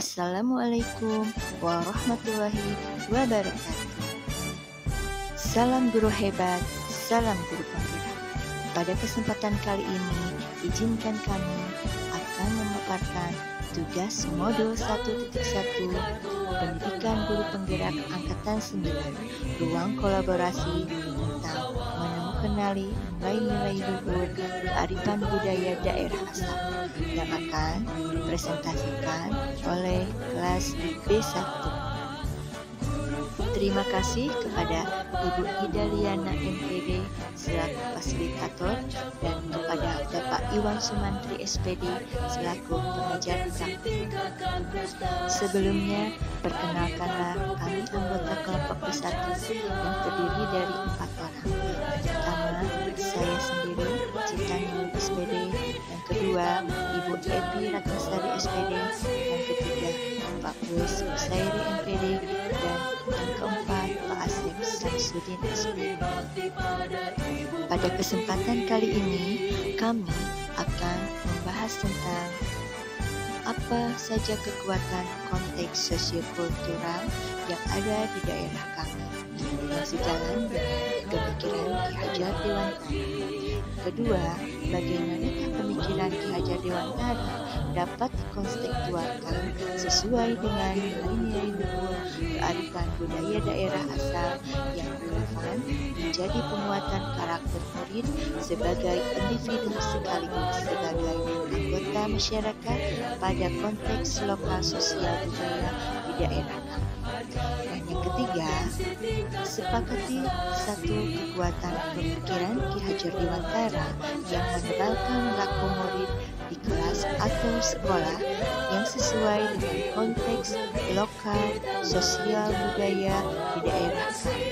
Assalamualaikum warahmatullahi wabarakatuh. Salam guru hebat, salam guru penggerak. Pada kesempatan kali ini, izinkan kami akan memaparkan tugas modul 1.1 Pendidikan Guru Penggerak Angkatan 9, ruang kolaborasi tentang mengenali nilai-nilai luhur kearifan budaya daerah asal yang akan dipresentasikan oleh kelas B1. Terima kasih kepada Ibu Hidaliana MPD selaku fasilitator dan kepada Bapak Iwan Sumantri SPD selaku pengajar praktik. Sebelumnya, perkenalkanlah kami anggota kelompok B1 yang terdiri dari 4 orang. Pertama, saya sendiri, Citani SPD. Yang kedua, Ibu Evi Ratnasari SPD. Yang ketiga, Pak Wes Usairi MPD. Dan yang keempat, Pak Asep Samsudin SPD. Pada kesempatan kali ini, kami akan membahas tentang apa saja kekuatan konteks sosiokultural yang ada di daerah kami yang sejalan dengan pemikiran Ki Hajar Dewantara. Kedua, bagaimanakah pemikiran Ki Hajar Dewantara dapat dikontekstualkan sesuai dengan nilai-nilai luhur kearifan budaya daerah asal yang relevan menjadi penguatan karakter murid sebagai individu sekaligus sebagai anggota masyarakat pada konteks lokal sosial budaya di daerah kami. Dan yang ketiga, sepakati satu kekuatan pemikiran Ki Hajar Dewantara yang menebalkan laku murid di kelas atau sekolah yang sesuai dengan konteks lokal sosial budaya di daerah kami.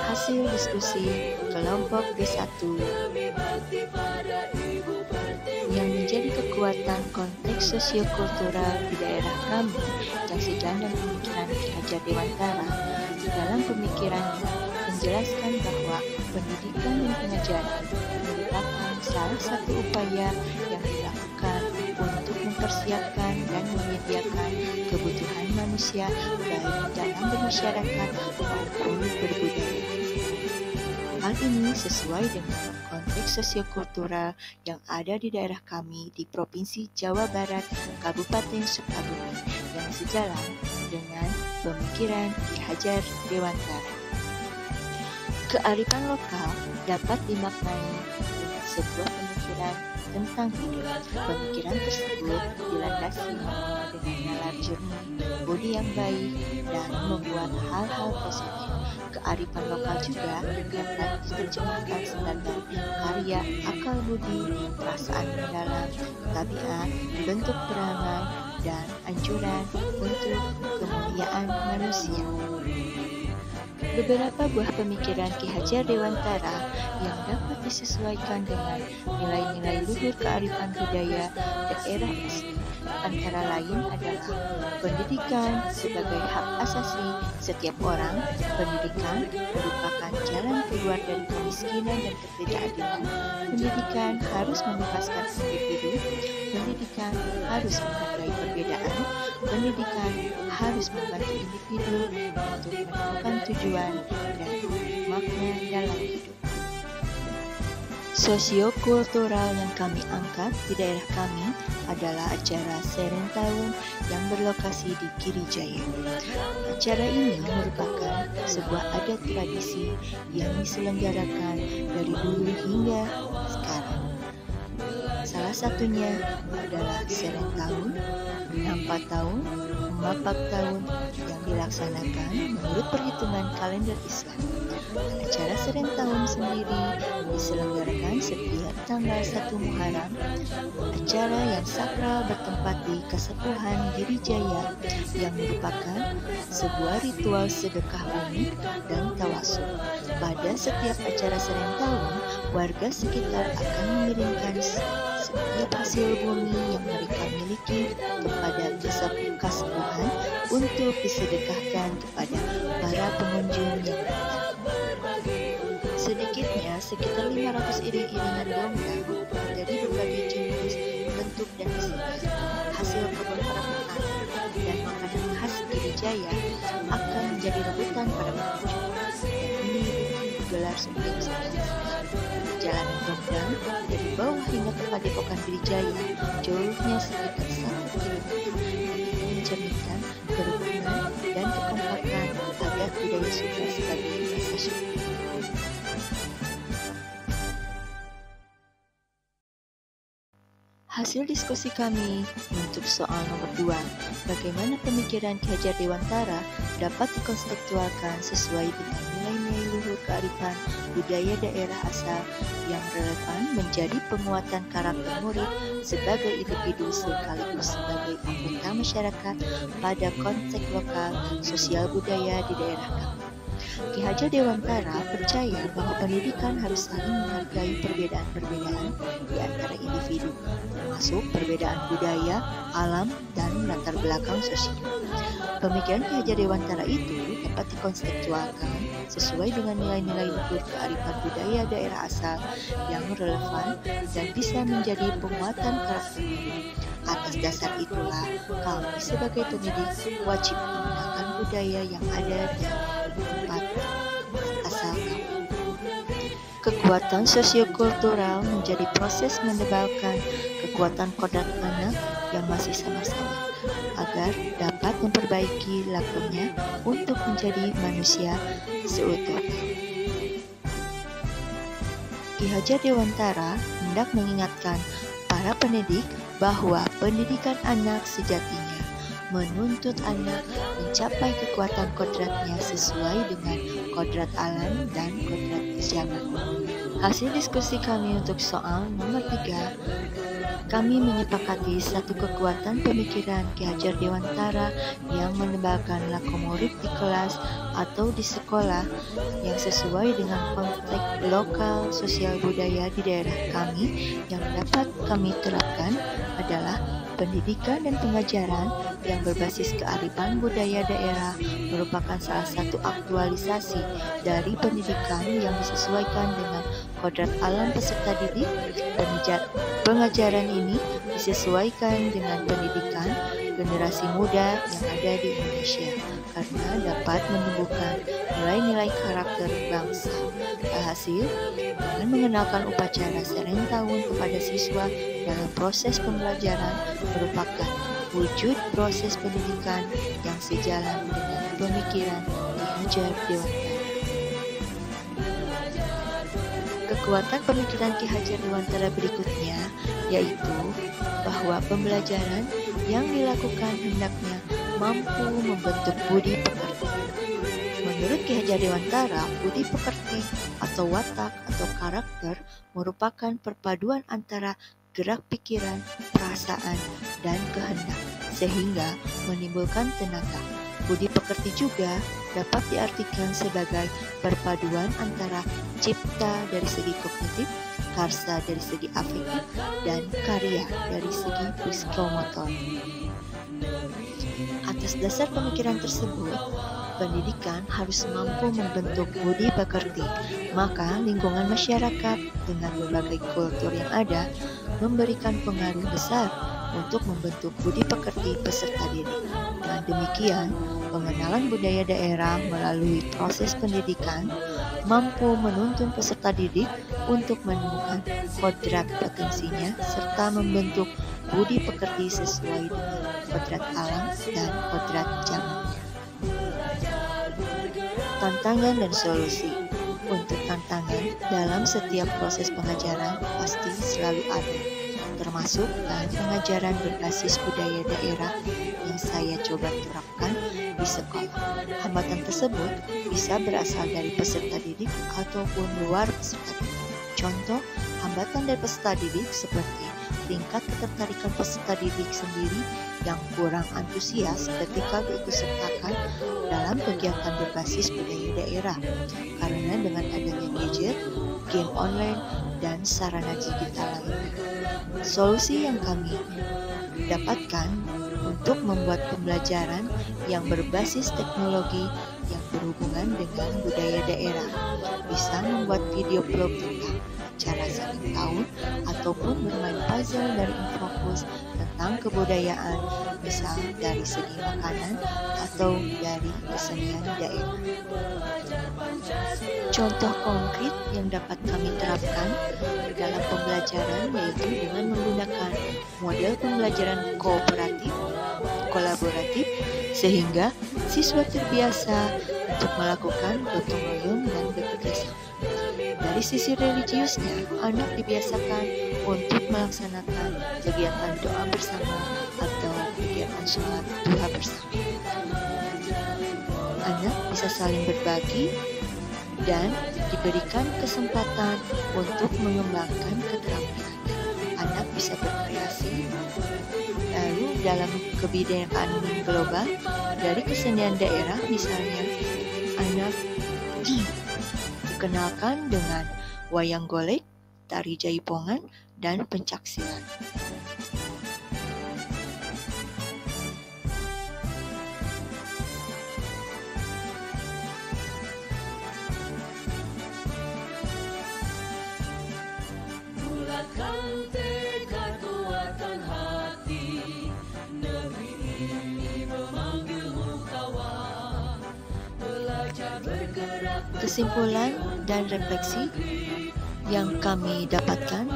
Hasil diskusi kelompok B1 yang menjadi kekuatan konteks sosiokultural di daerah kami yang sejalan dengan pemikiran Ki Hajar Dewantara. Di dalam pemikirannya menjelaskan bahwa pendidikan dan pengajaran merupakan salah satu upaya yang dilakukan untuk mempersiapkan dan menyediakan kebutuhan manusia baik dalam bermasyarakat maupun berbudaya. Hal ini sesuai dengan konteks sosiokultural yang ada di daerah kami di Provinsi Jawa Barat, Kabupaten Sukabumi, yang sejalan dengan pemikiran Ki Hajar Dewantara. Kearifan lokal dapat dimaknai dengan sebuah pemikiran tentang hidup. Pemikiran tersebut dilandasi dengan nalar jernih, budi yang baik, dan membuat hal-hal positif. Kearifan lokal juga dapat diterjemahkan sebagai karya akal budi, perasaan mendalam, tabiat, bentuk perangai, dan anjuran untuk kemuliaan manusia. Beberapa buah pemikiran Ki Hajar Dewantara yang dapat disesuaikan dengan nilai-nilai luhur kearifan budaya daerah asli antara lain adalah pendidikan sebagai hak asasi setiap orang. Pendidikan merupakan jalan keluar dari kemiskinan dan ketidakadilan. Pendidikan harus membebaskan individu. Pendidikan harus menghargai perbedaan. Pendidikan harus membantu individu untuk menemukan tujuan dan makna dalam hidup. Sosiokultural yang kami angkat di daerah kami adalah acara Serentahun yang berlokasi di Girijaya. Acara ini merupakan sebuah adat tradisi yang diselenggarakan dari dulu hingga sekarang. Salah satunya adalah Serentahun, 4 tahun, 4 tahun yang dilaksanakan menurut perhitungan kalender Islam. Acara Serentahun sendiri diselenggarakan setiap tanggal 1 Muharram. Acara yang sakral bertempat di Kasepuhan Girijaya yang merupakan sebuah ritual sedekah bumi dan tawasul. Pada setiap acara Serentahun, warga sekitar akan mengirimkan setiap hasil bumi yang mereka miliki kepada Kasepuhan untuk disedekahkan kepada para pengunjung yang datang. Sedikitnya sekitar 500 iring-iringan dongeng dari berbagai jenis, bentuk, dan isi hingga ke Padepokan Wijaya, jauhnya sekitar 1 kilometer. Ini mencerminkan kerukunan dan kekompakan adat budaya Sunda sebagai rasa syukur. Hasil diskusi kami untuk soal nomor 2, bagaimana pemikiran Ki Hajar Dewantara dapat dikonseptualkan sesuai dengan nilai-nilai luhur kearifan budaya daerah asal yang relevan menjadi penguatan karakter murid sebagai individu sekaligus sebagai anggota masyarakat pada konteks lokal sosial budaya di daerah kami. Ki Hajar Dewantara percaya bahwa pendidikan harus saling menghargai perbedaan-perbedaan di antara individu, termasuk perbedaan budaya, alam, dan latar belakang sosial. Pemikiran Ki Hajar Dewantara itu dapat dikonseptualkan sesuai dengan nilai-nilai luhur kearifan budaya daerah asal yang relevan dan bisa menjadi penguatan karakter. Atas dasar itulah, kami sebagai pendidik wajib menggunakan budaya yang ada di tempat asal kami. Kekuatan sosiokultural menjadi proses menebalkan kekuatan kodrat anak yang masih sama-sama agar dapat memperbaiki lakunya untuk menjadi manusia seutuhnya. Ki Hajar Dewantara hendak mengingatkan para pendidik bahwa pendidikan anak sejatinya menuntut anak mencapai kekuatan kodratnya sesuai dengan kodrat alam dan kodrat zaman. Hasil diskusi kami untuk soal nomor 3, kami menyepakati satu kekuatan pemikiran Ki Hajar Dewantara yang menebalkan laku murid di kelas atau di sekolah yang sesuai dengan konteks lokal sosial budaya di daerah kami yang dapat kami terapkan adalah pendidikan dan pengajaran yang berbasis kearifan budaya daerah merupakan salah satu aktualisasi dari pendidikan yang disesuaikan dengan kodrat alam peserta didik. Pengajaran ini disesuaikan dengan pendidikan generasi muda yang ada di Indonesia karena dapat menumbuhkan nilai-nilai karakter bangsa. Alhasil, dengan mengenalkan upacara serent tahun kepada siswa dalam proses pembelajaran merupakan wujud proses pendidikan yang sejalan dengan pemikiran Ki Hajar Dewantara. Kekuatan pemikiran Ki Hajar Dewantara berikutnya yaitu bahwa pembelajaran yang dilakukan hendaknya mampu membentuk budi pekerti. Menurut Ki Hajar Dewantara, budi pekerti atau watak atau karakter merupakan perpaduan antara gerak pikiran, perasaan, dan kehendak, sehingga menimbulkan tenaga. Budi pekerti juga dapat diartikan sebagai perpaduan antara cipta dari segi kognitif, karsa dari segi afektif, dan karya dari segi psikomotor. Atas dasar pemikiran tersebut, pendidikan harus mampu membentuk budi pekerti, maka lingkungan masyarakat dengan berbagai kultur yang ada memberikan pengaruh besar untuk membentuk budi pekerti peserta didik. Dengan demikian, pengenalan budaya daerah melalui proses pendidikan mampu menuntun peserta didik untuk menemukan kodrat potensinya serta membentuk budi pekerti sesuai dengan kodrat alam dan kodrat zaman. Tantangan dan solusi. Untuk tantangan dalam setiap proses pengajaran pasti selalu ada, termasuk dalam pengajaran berbasis budaya daerah yang saya coba terapkan di sekolah. Hambatan tersebut bisa berasal dari peserta didik ataupun luar peserta didik. Contoh, hambatan dari peserta didik seperti tingkat ketertarikan peserta didik sendiri yang kurang antusias ketika diikutsertakan dalam kegiatan berbasis budaya daerah karena dengan adanya gadget, game online, dan sarana digital lainnya. Solusi yang kami dapatkan untuk membuat pembelajaran yang berbasis teknologi yang berhubungan dengan budaya daerah, bisa membuat video blog tentang cara saling tahu ataupun bermain puzzle dari infokus tentang kebudayaan, misal dari segi makanan atau dari kesenian daerah. Contoh konkret yang dapat kami terapkan dalam pembelajaran yaitu dengan menggunakan model pembelajaran kooperatif, kolaboratif, sehingga siswa terbiasa untuk melakukan gotong royong dan bekerjasama. Dari sisi religiusnya, anak dibiasakan untuk melaksanakan kegiatan doa bersama atau kegiatan sholat duha bersama. Anak bisa saling berbagi dan diberikan kesempatan untuk mengembangkan keterampilannya. Anak bisa berkreasi. Lalu dalam kebudayaan global, dari kesenian daerah misalnya, anak dikenalkan dengan wayang golek, tari jaipongan, dan pencaksilat. Kesimpulan dan refleksi yang kami dapatkan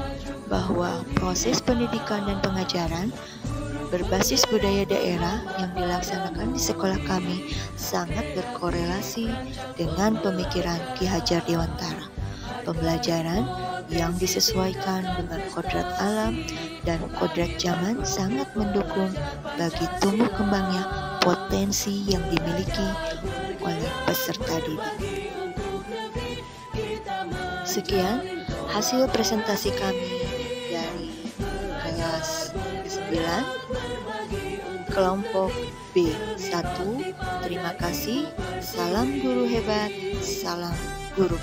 bahwa proses pendidikan dan pengajaran berbasis budaya daerah yang dilaksanakan di sekolah kami sangat berkorelasi dengan pemikiran Ki Hajar Dewantara. Pembelajaran yang disesuaikan dengan kodrat alam dan kodrat zaman sangat mendukung bagi tumbuh kembangnya potensi yang dimiliki oleh peserta didik. Sekian hasil presentasi kami dari kelas 9 kelompok B1. Terima kasih. Salam guru hebat, salam guru.